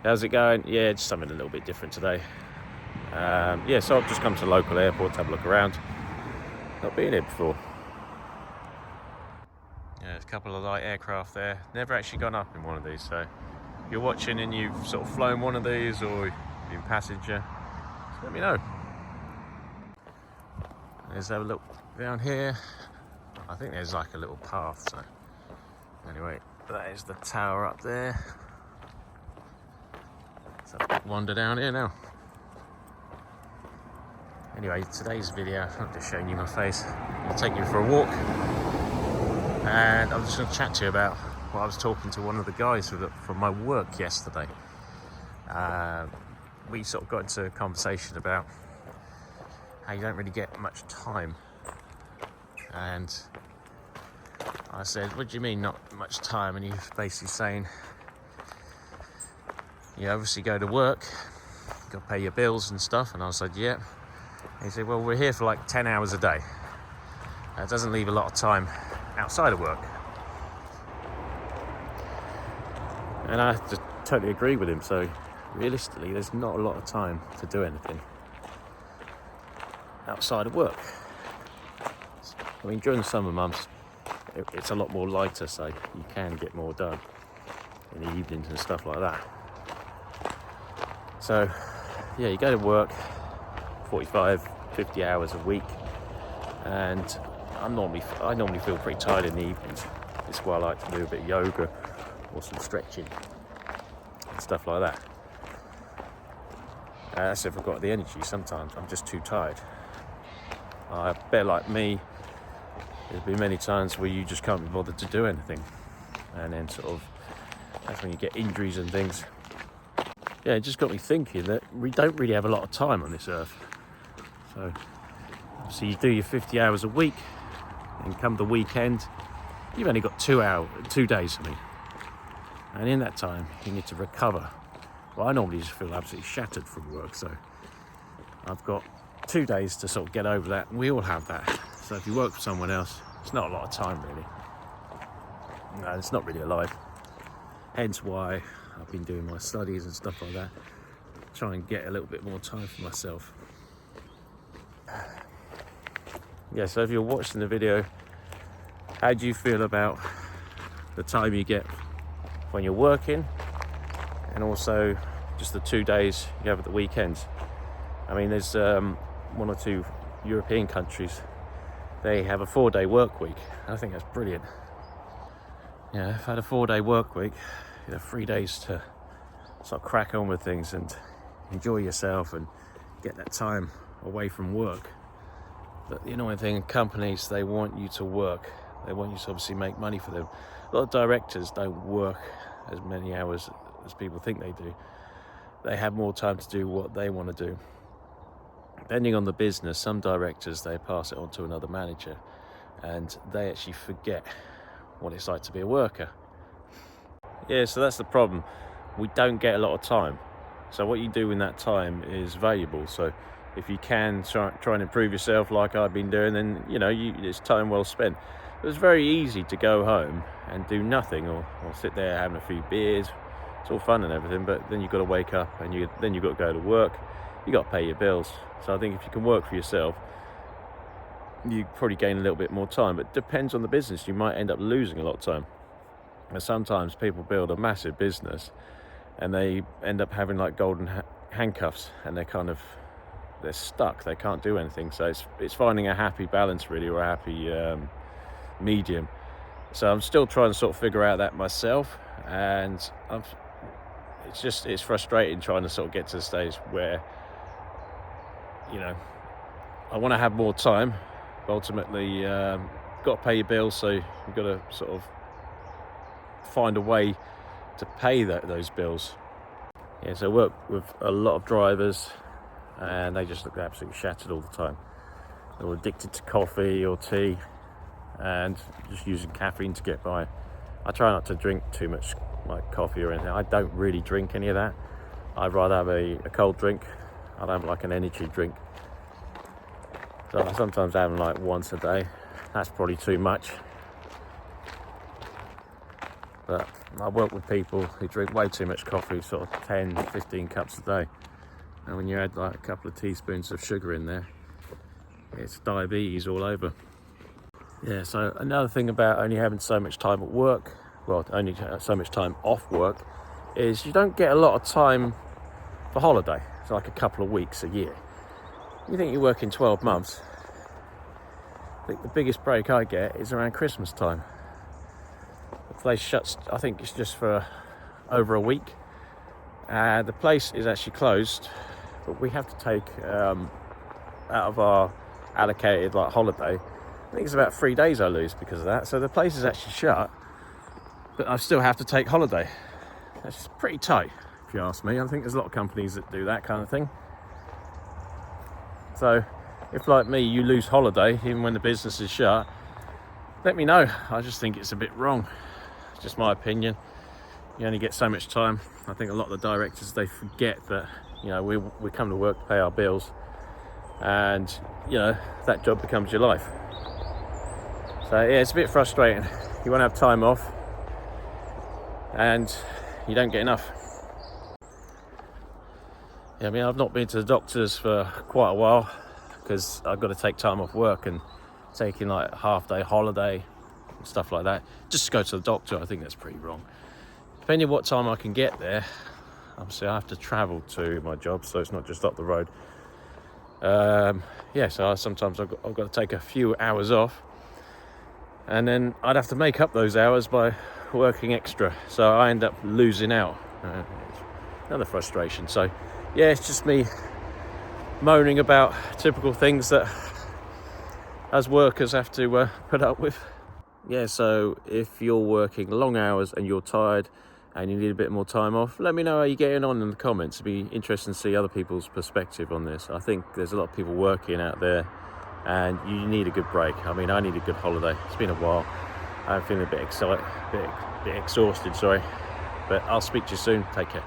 How's it going? Yeah, just something a little bit different today. Yeah, so I've just come to the local airport to have a look around. Not been here before. Yeah, there's a couple of light aircraft there. Never actually gone up in one of these, so if you're watching and you've sort of flown one of these or been passenger, just let me know. Let's have a look down here. I think there's like a little path, so anyway, that is the tower up there. So I'll wander down here now. Anyway, today's video, I'm just showing you my face. I'll take you for a walk, and I'm just going to chat to you about what I was talking to one of the guys from my work yesterday. We sort of got into a conversation about how you don't really get much time, and I said, what do you mean not much time? And he was basically saying, you obviously go to work, you got to pay your bills and stuff. And I said, yeah. And he said, well, we're here for like 10 hours a day. That doesn't leave a lot of time outside of work. And I just totally agree with him. So realistically, there's not a lot of time to do anything outside of work. I mean, during the summer months, it's a lot more lighter, so you can get more done in the evenings and stuff like that. So, yeah, you go to work 45, 50 hours a week, and I normally feel pretty tired in the evenings. It's why I like to do a bit of yoga or some stretching and stuff like that. That's if I've got the energy. Sometimes I'm just too tired. I bet like me, there'll be many times where you just can't be bothered to do anything, and then sort of that's when you get injuries and things. Yeah, it just got me thinking that we don't really have a lot of time on this earth. So you do your 50 hours a week, and come the weekend, you've only got 2 days, and in that time you need to recover. Well, I normally just feel absolutely shattered from work, so I've got 2 days to sort of get over that, and we all have that. So if you work for someone else, it's not a lot of time really. No, it's not really a life. Hence why I've been doing my studies and stuff like that. Try and get a little bit more time for myself. Yeah, so if you're watching the video, how do you feel about the time you get when you're working, and also just the 2 days you have at the weekends? I mean, there's one or two European countries, they have a 4-day work week. I think that's brilliant. Yeah, if I had a 4-day work week, you have 3 days to sort of crack on with things and enjoy yourself and get that time away from work. But the annoying thing, companies, they want you to work. They want you to obviously make money for them. A lot of directors don't work as many hours as people think they do. They have more time to do what they want to do. Depending on the business, some directors, they pass it on to another manager, and they actually forget what it's like to be a worker. Yeah, so that's the problem. We don't get a lot of time. So what you do in that time is valuable. So if you can try and improve yourself like I've been doing, then it's time well spent. It was very easy to go home and do nothing, or sit there having a few beers. It's all fun and everything, but then you've got to wake up, and then you've got to go to work. You got to pay your bills. So I think if you can work for yourself, you probably gain a little bit more time. But it depends on the business. You might end up losing a lot of time. And sometimes people build a massive business, and they end up having like golden handcuffs, and they're stuck. They can't do anything. So it's finding a happy balance really, or a happy medium. So I'm still trying to sort of figure out that myself, and it's frustrating trying to sort of get to the stage where I want to have more time, but ultimately got to pay your bills, so you've got to sort of find a way to pay those bills. Yeah, so I work with a lot of drivers, and they just look absolutely shattered all the time. They're all addicted to coffee or tea, and just using caffeine to get by. I try not to drink too much like coffee or anything. I don't really drink any of that. I'd rather have a cold drink. I don't have like an energy drink. So I sometimes have them like once a day. That's probably too much. But I work with people who drink way too much coffee, sort of 10, 15 cups a day. And when you add like a couple of teaspoons of sugar in there, it's diabetes all over. Yeah, so another thing about only having so much time at work, well, only so much time off work, is you don't get a lot of time for holiday. It's like a couple of weeks a year. You think you're working 12 months. I think the biggest break I get is around Christmas time. The place shuts, I think it's just for over a week. The place is actually closed, but we have to take out of our allocated like holiday. I think it's about 3 days I lose because of that. So the place is actually shut, but I still have to take holiday. That's pretty tight, if you ask me. I think there's a lot of companies that do that kind of thing. So if, like me, you lose holiday even when the business is shut, let me know. I just think it's a bit wrong. It's just my opinion. You only get so much time. I think a lot of the directors, they forget that, you know, we come to work to pay our bills, and, you know, that job becomes your life. So yeah, it's a bit frustrating. You won't have time off and you don't get enough. Yeah, I mean, I've not been to the doctors for quite a while because I've got to take time off work, and taking like a half-day holiday and stuff like that just to go to the doctor, I think that's pretty wrong. Depending on what time I can get there, obviously I have to travel to my job, so it's not just up the road. Yeah, so sometimes I've got to take a few hours off, and then I'd have to make up those hours by working extra, so I end up losing out. It's another frustration. So yeah, it's just me moaning about typical things that as workers have to put up with. Yeah, so if you're working long hours and you're tired and you need a bit more time off, let me know how you're getting on in the comments. It'd be interesting to see other people's perspective on this. I think there's a lot of people working out there and you need a good break. I mean, I need a good holiday. It's been a while. I'm feeling a bit exhausted, sorry. But I'll speak to you soon. Take care.